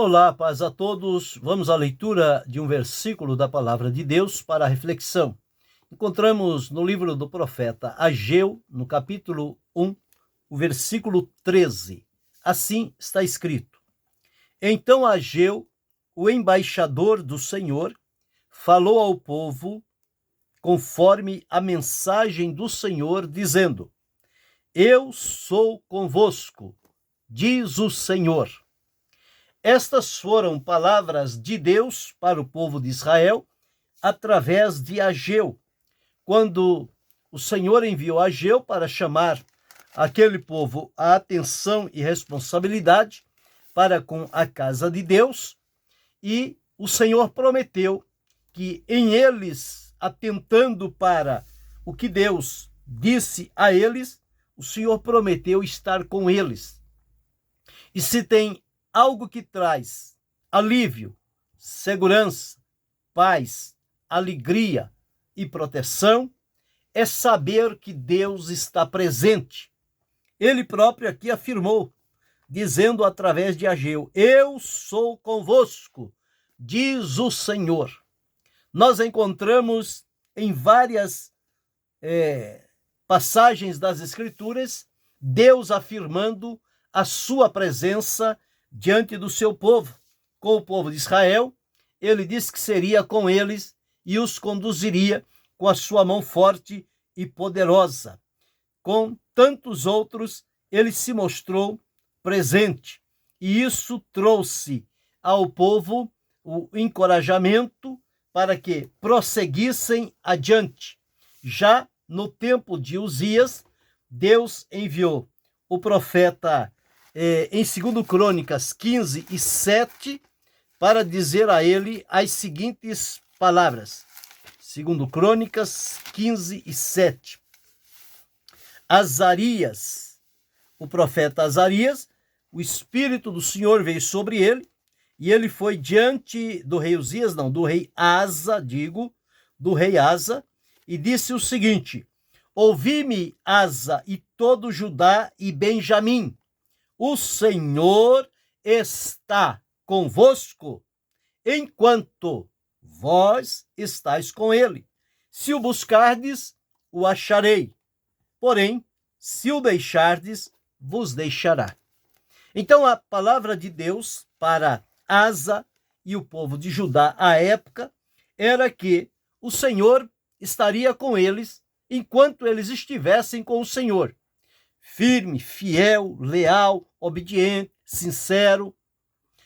Olá, paz a todos. Vamos à leitura de um versículo da palavra de Deus para a reflexão. Encontramos no livro do profeta Ageu, no capítulo 1, o versículo 13. Assim está escrito: Então Ageu, o embaixador do Senhor, falou ao povo conforme a mensagem do Senhor, dizendo: Eu sou convosco, diz o Senhor. Estas foram palavras de Deus para o povo de Israel através de Ageu, quando o Senhor enviou Ageu para chamar aquele povo à atenção e responsabilidade para com a casa de Deus, e o Senhor prometeu que em eles, atentando para o que Deus disse a eles, o Senhor prometeu estar com eles. E se tem algo que traz alívio, segurança, paz, alegria e proteção, é saber que Deus está presente. Ele próprio aqui afirmou, dizendo através de Ageu: Eu sou convosco, diz o Senhor. Nós encontramos em várias passagens das Escrituras Deus afirmando a sua presença diante do seu povo. Com o povo de Israel, ele disse que seria com eles e os conduziria com a sua mão forte e poderosa. Com tantos outros, ele se mostrou presente, e isso trouxe ao povo o encorajamento para que prosseguissem adiante. Já no tempo de Uzias, Deus enviou o profeta em 2 Crônicas 15 e 7, para dizer a ele as seguintes palavras. 2 Crônicas 15 e 7. Azarias, o profeta Azarias, o Espírito do Senhor veio sobre ele, e ele foi diante do rei Uzias, do rei Asa, do rei Asa, e disse o seguinte: Ouvi-me, Asa, e todo Judá e Benjamim, o Senhor está convosco, enquanto vós estáis com ele. Se o buscardes, o acharei. Porém, se o deixardes, vos deixará. Então, a palavra de Deus para Asa e o povo de Judá à época era que o Senhor estaria com eles enquanto eles estivessem com o Senhor. Firme, fiel, leal, obediente, sincero.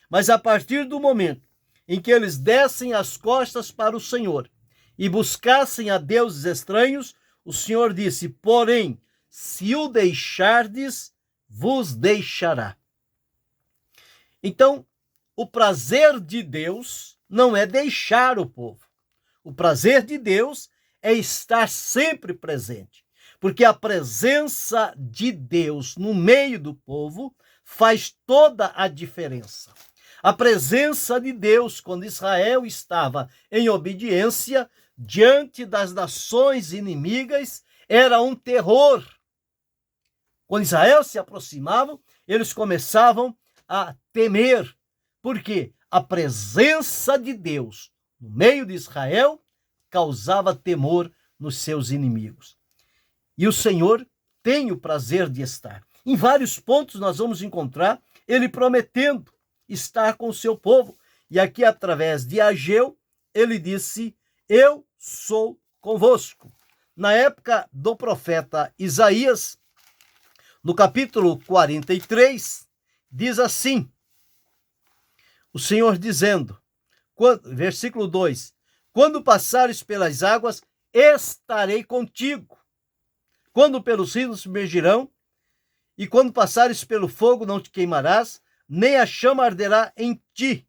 Mas a partir do momento em que eles dessem as costas para o Senhor e buscassem a deuses estranhos, o Senhor disse: porém, se o deixardes, vos deixará. Então, o prazer de Deus não é deixar o povo. O prazer de Deus é estar sempre presente, porque a presença de Deus no meio do povo faz toda a diferença. A presença de Deus, quando Israel estava em obediência diante das nações inimigas, era um terror. Quando Israel se aproximava, eles começavam a temer, porque a presença de Deus no meio de Israel causava temor nos seus inimigos. E o Senhor tem o prazer de estar. Em vários pontos nós vamos encontrar ele prometendo estar com o seu povo. E aqui, através de Ageu, ele disse: Eu sou convosco. Na época do profeta Isaías, no capítulo 43, diz assim, o Senhor dizendo, versículo 2, Quando passares pelas águas, estarei contigo. Quando pelos rios submergirão, e quando passares pelo fogo, não te queimarás, nem a chama arderá em ti.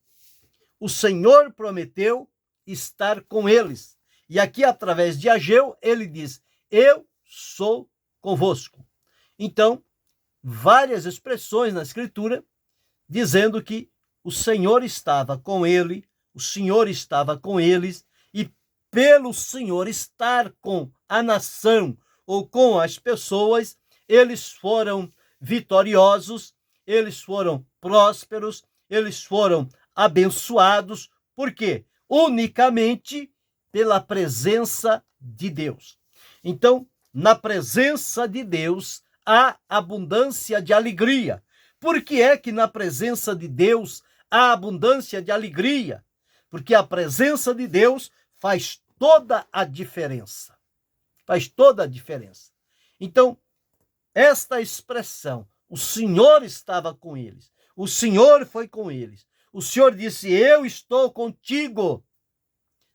O Senhor prometeu estar com eles. E aqui, através de Ageu, ele diz: Eu sou convosco. Então, várias expressões na Escritura dizendo que o Senhor estava com ele, o Senhor estava com eles, e pelo Senhor estar com a nação ou com as pessoas, eles foram vitoriosos, eles foram prósperos, eles foram abençoados. Por quê? Unicamente pela presença de Deus. Então, na presença de Deus há abundância de alegria. Por que é que na presença de Deus há abundância de alegria? Porque a presença de Deus faz toda a diferença. Faz toda a diferença. Então, esta expressão, o Senhor estava com eles, o Senhor foi com eles, o Senhor disse: eu estou contigo,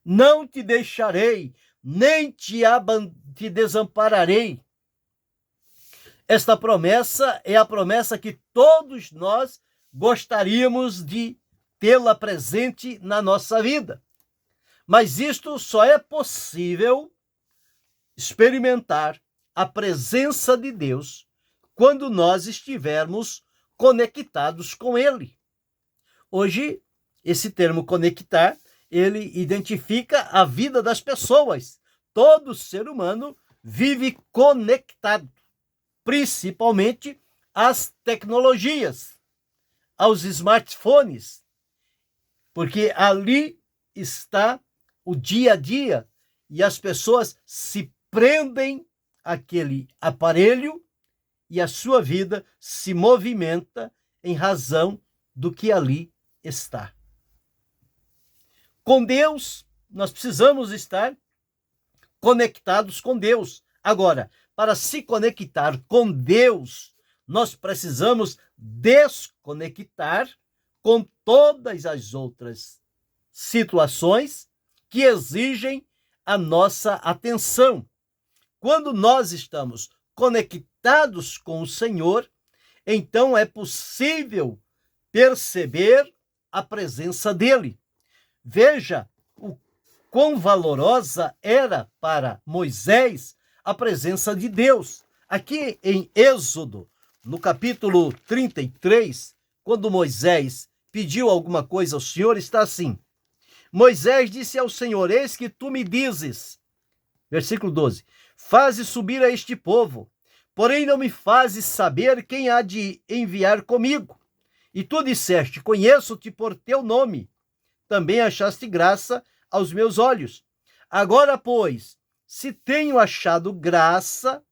não te deixarei, nem te desampararei. Esta promessa é a promessa que todos nós gostaríamos de tê-la presente na nossa vida. Mas isto só é possível experimentar a presença de Deus quando nós estivermos conectados com Ele. Hoje, esse termo conectar, ele identifica a vida das pessoas. Todo ser humano vive conectado, principalmente às tecnologias, aos smartphones, porque ali está o dia a dia e as pessoas se prendem àquele aparelho e a sua vida se movimenta em razão do que ali está. Com Deus, nós precisamos estar conectados com Deus. Agora, para se conectar com Deus, nós precisamos desconectar com todas as outras situações que exigem a nossa atenção. Quando nós estamos conectados com o Senhor, então é possível perceber a presença dele. Veja o quão valorosa era para Moisés a presença de Deus. Aqui em Êxodo, no capítulo 33, quando Moisés pediu alguma coisa ao Senhor, está assim: Moisés disse ao Senhor: eis que tu me dizes, versículo 12, faze subir a este povo, porém não me fazes saber quem há de enviar comigo. E tu disseste: conheço-te por teu nome, também achaste graça aos meus olhos. Agora, pois, se tenho achado graça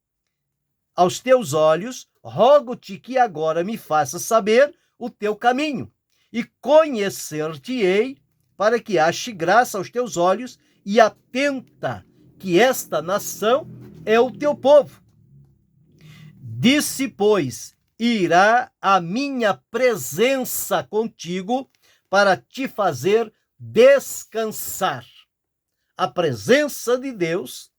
aos teus olhos, rogo-te que agora me faças saber o teu caminho, e conhecer-te-ei, para que ache graça aos teus olhos, e atenta que esta nação é o teu povo. Disse, pois, irá a minha presença contigo para te fazer descansar. A presença de Deus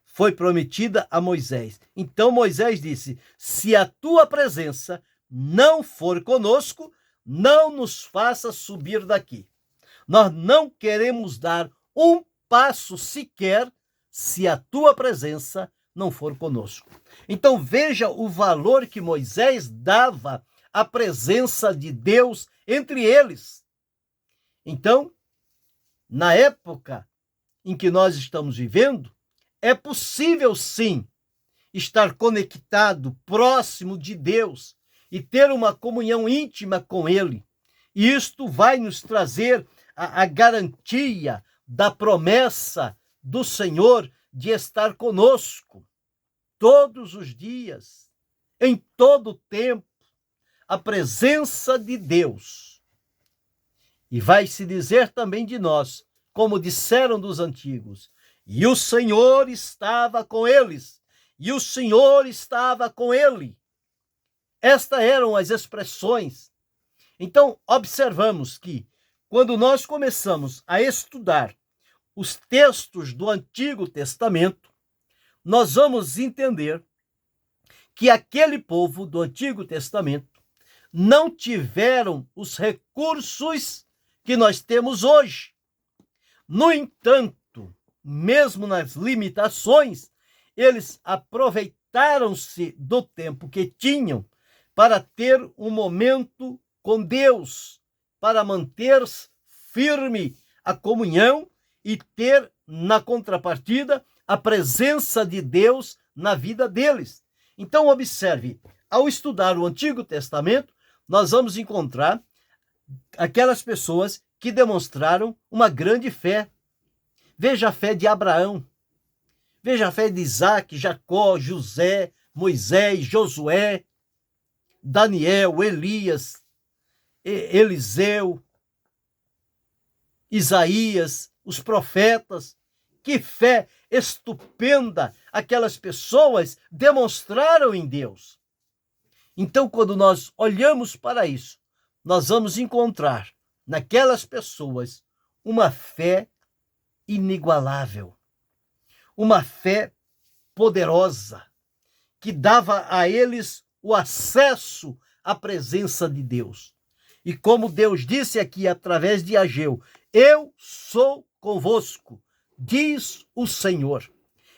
foi prometida a Moisés. Então Moisés disse: se a tua presença não for conosco, não nos faça subir daqui. Nós não queremos dar um passo sequer se a tua presença não for conosco. Então veja o valor que Moisés dava à presença de Deus entre eles. Então, na época em que nós estamos vivendo, é possível sim estar conectado, próximo de Deus e ter uma comunhão íntima com Ele. E isto vai nos trazer a garantia da promessa do Senhor de estar conosco todos os dias, em todo o tempo, a presença de Deus. E vai se dizer também de nós, como disseram dos antigos: e o Senhor estava com eles, e o Senhor estava com ele. Estas eram as expressões. Então, observamos que, quando nós começamos a estudar os textos do Antigo Testamento, nós vamos entender que aquele povo do Antigo Testamento não tiveram os recursos que nós temos hoje. No entanto, mesmo nas limitações, eles aproveitaram-se do tempo que tinham para ter um momento com Deus, para manter firme a comunhão e ter, na contrapartida, a presença de Deus na vida deles. Então, observe, ao estudar o Antigo Testamento, nós vamos encontrar aquelas pessoas que demonstraram uma grande fé. Veja a fé de Abraão, veja a fé de Isaac, Jacó, José, Moisés, Josué, Daniel, Elias, Eliseu, Isaías, os profetas. Que fé estupenda aquelas pessoas demonstraram em Deus. Então, quando nós olhamos para isso, nós vamos encontrar naquelas pessoas uma fé inigualável, uma fé poderosa, que dava a eles o acesso à presença de Deus. E como Deus disse aqui através de Ageu, eu sou convosco, diz o Senhor.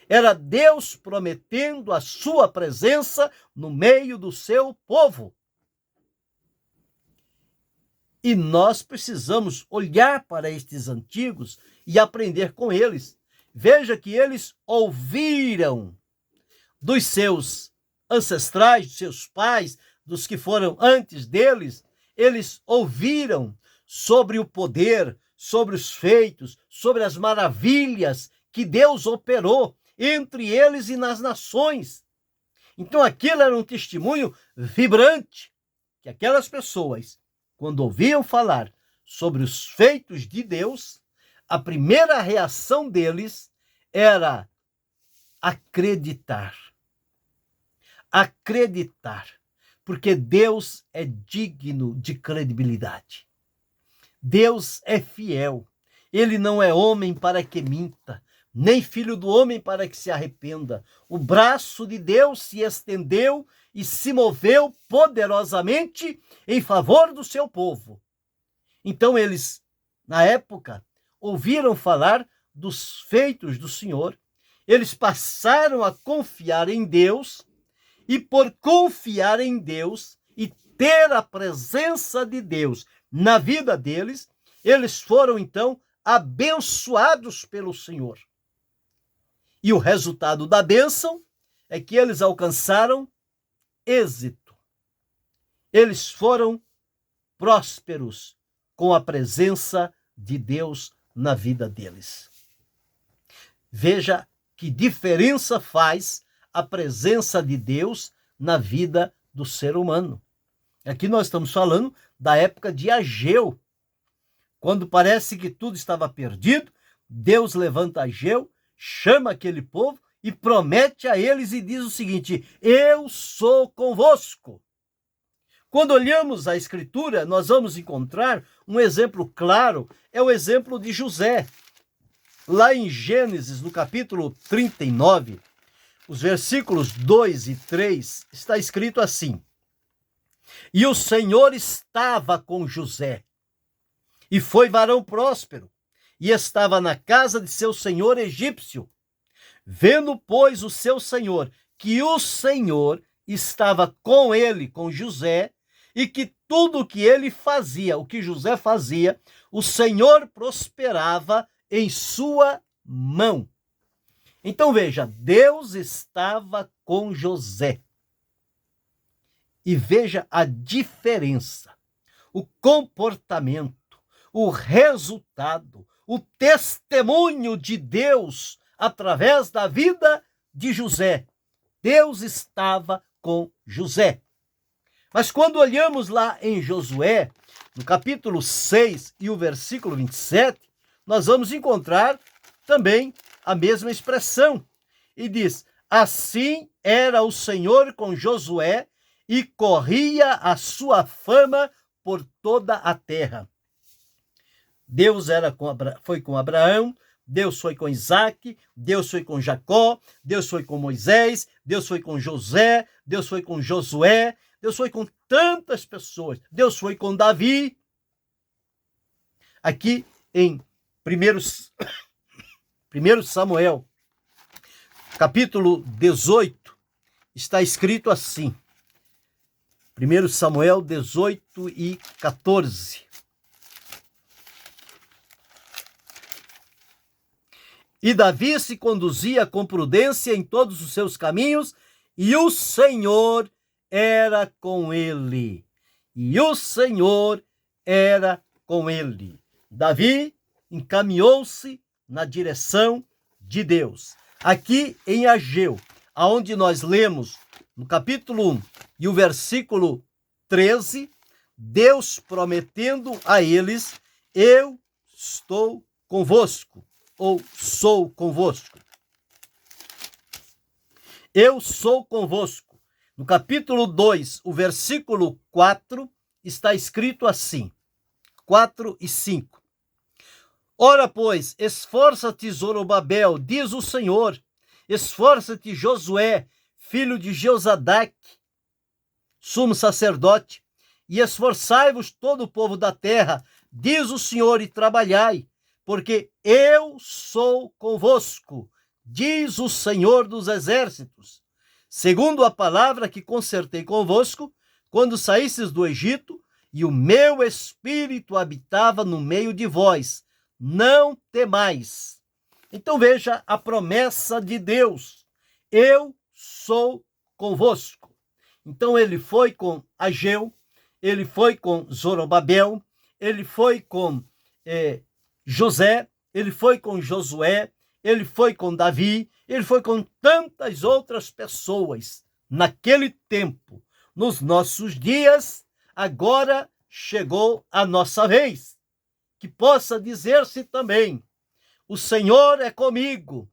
Era Deus prometendo a sua presença no meio do seu povo. E nós precisamos olhar para estes antigos e aprender com eles. Veja que eles ouviram dos seus ancestrais, dos seus pais, dos que foram antes deles, eles ouviram sobre o poder, sobre os feitos, sobre as maravilhas que Deus operou entre eles e nas nações. Então aquilo era um testemunho vibrante, que aquelas pessoas, quando ouviam falar sobre os feitos de Deus, a primeira reação deles era acreditar. Acreditar, porque Deus é digno de credibilidade. Deus é fiel. Ele não é homem para que minta, nem filho do homem para que se arrependa. O braço de Deus se estendeu e se moveu poderosamente em favor do seu povo. Então eles, na época, ouviram falar dos feitos do Senhor, eles passaram a confiar em Deus, e por confiar em Deus e ter a presença de Deus na vida deles, eles foram então abençoados pelo Senhor. E o resultado da bênção é que eles alcançaram êxito. Eles foram prósperos com a presença de Deus na vida deles. Veja que diferença faz a presença de Deus na vida do ser humano. Aqui nós estamos falando da época de Ageu. Quando parece que tudo estava perdido, Deus levanta Ageu, chama aquele povo e promete a eles e diz o seguinte: eu sou convosco. Quando olhamos a Escritura, nós vamos encontrar um exemplo claro, é o exemplo de José. Lá em Gênesis, no capítulo 39, os versículos 2 e 3, está escrito assim: e o Senhor estava com José, e foi varão próspero, e estava na casa de seu senhor egípcio. Vendo, pois, o seu senhor, que o Senhor estava com ele, com José, e que tudo o que ele fazia, o que José fazia, o Senhor prosperava em sua mão. Então veja, Deus estava com José. E veja a diferença, o comportamento, o resultado, o testemunho de Deus através da vida de José. Deus estava com José. Mas quando olhamos lá em Josué, no capítulo 6 e o versículo 27, nós vamos encontrar também a mesma expressão. E diz: assim era o Senhor com Josué, e corria a sua fama por toda a terra. Deus foi com Abraão, Deus foi com Isaac, Deus foi com Jacó, Deus foi com Moisés, Deus foi com José, Deus foi com Josué, Deus foi com tantas pessoas, Deus foi com Davi. Aqui em 1 Samuel, capítulo 18, está escrito assim, 1 Samuel 18 e 14. E Davi se conduzia com prudência em todos os seus caminhos, e o Senhor era com ele. E o Senhor era com ele. Davi encaminhou-se na direção de Deus. Aqui em Ageu, aonde nós lemos no capítulo 1 e o versículo 13, Deus prometendo a eles: eu estou convosco, ou sou convosco. Eu sou convosco. No capítulo 2, o versículo 4, está escrito assim, 4 e 5. Ora, pois, esforça-te, Zorobabel, diz o Senhor, esforça-te, Josué, filho de Jeozadak, sumo sacerdote, e esforçai-vos todo o povo da terra, diz o Senhor, e trabalhai, porque eu sou convosco, diz o Senhor dos exércitos, segundo a palavra que concertei convosco, quando saísses do Egito, e o meu espírito habitava no meio de vós. Não temais. Então veja a promessa de Deus: eu sou convosco. Então ele foi com Ageu, ele foi com Zorobabel, ele foi com José, ele foi com Josué, ele foi com Davi, ele foi com tantas outras pessoas naquele tempo. Nos nossos dias, agora chegou a nossa vez, que possa dizer-se também: o Senhor é comigo,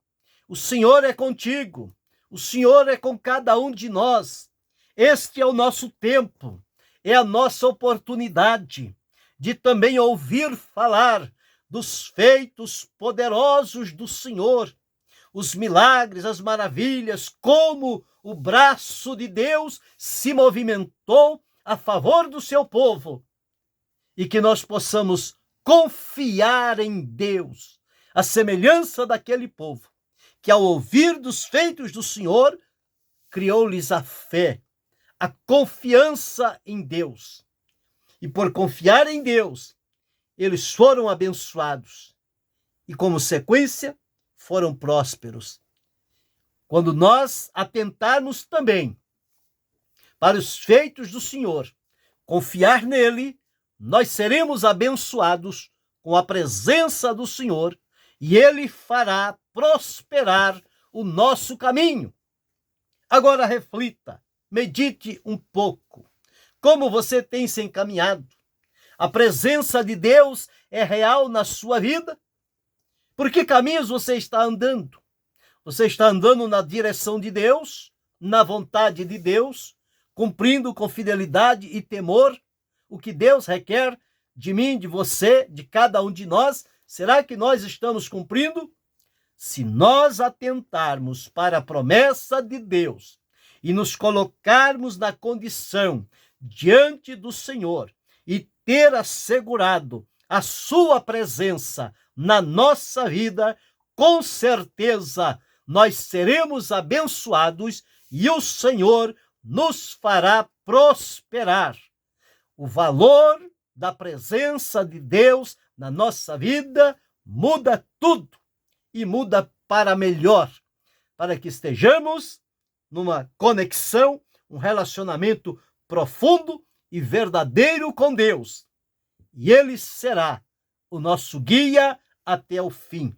o Senhor é contigo, o Senhor é com cada um de nós. Este é o nosso tempo, é a nossa oportunidade de também ouvir falar dos feitos poderosos do Senhor, os milagres, as maravilhas, como o braço de Deus se movimentou a favor do seu povo, e que nós possamos confiar em Deus, a semelhança daquele povo, que ao ouvir dos feitos do Senhor, criou-lhes a fé, a confiança em Deus. E por confiar em Deus, eles foram abençoados e, como sequência, foram prósperos. Quando nós atentarmos também para os feitos do Senhor, confiar nele, nós seremos abençoados com a presença do Senhor, e ele fará prosperar o nosso caminho. Agora reflita, medite um pouco. Como você tem se encaminhado? A presença de Deus é real na sua vida? Por que caminhos você está andando? Você está andando na direção de Deus, na vontade de Deus, cumprindo com fidelidade e temor o que Deus requer de mim, de você, de cada um de nós? Será que nós estamos cumprindo? Se nós atentarmos para a promessa de Deus e nos colocarmos na condição diante do Senhor e ter assegurado a sua presença na nossa vida, com certeza nós seremos abençoados e o Senhor nos fará prosperar. O valor da presença de Deus na nossa vida muda tudo, e muda para melhor, para que estejamos numa conexão, um relacionamento profundo e verdadeiro com Deus. E ele será o nosso guia até o fim.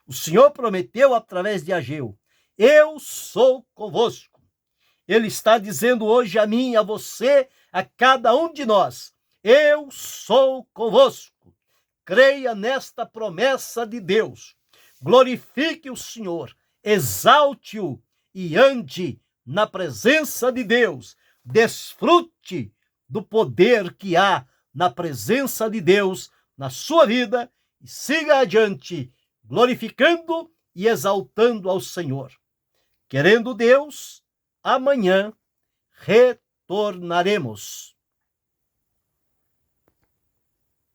O Senhor prometeu através de Ageu: eu sou convosco. Ele está dizendo hoje a mim, a você, a cada um de nós: eu sou convosco. Creia nesta promessa de Deus. Glorifique o Senhor, exalte-o e ande na presença de Deus. Desfrute do poder que há na presença de Deus na sua vida e siga adiante, glorificando e exaltando ao Senhor. Querendo Deus, amanhã retornaremos.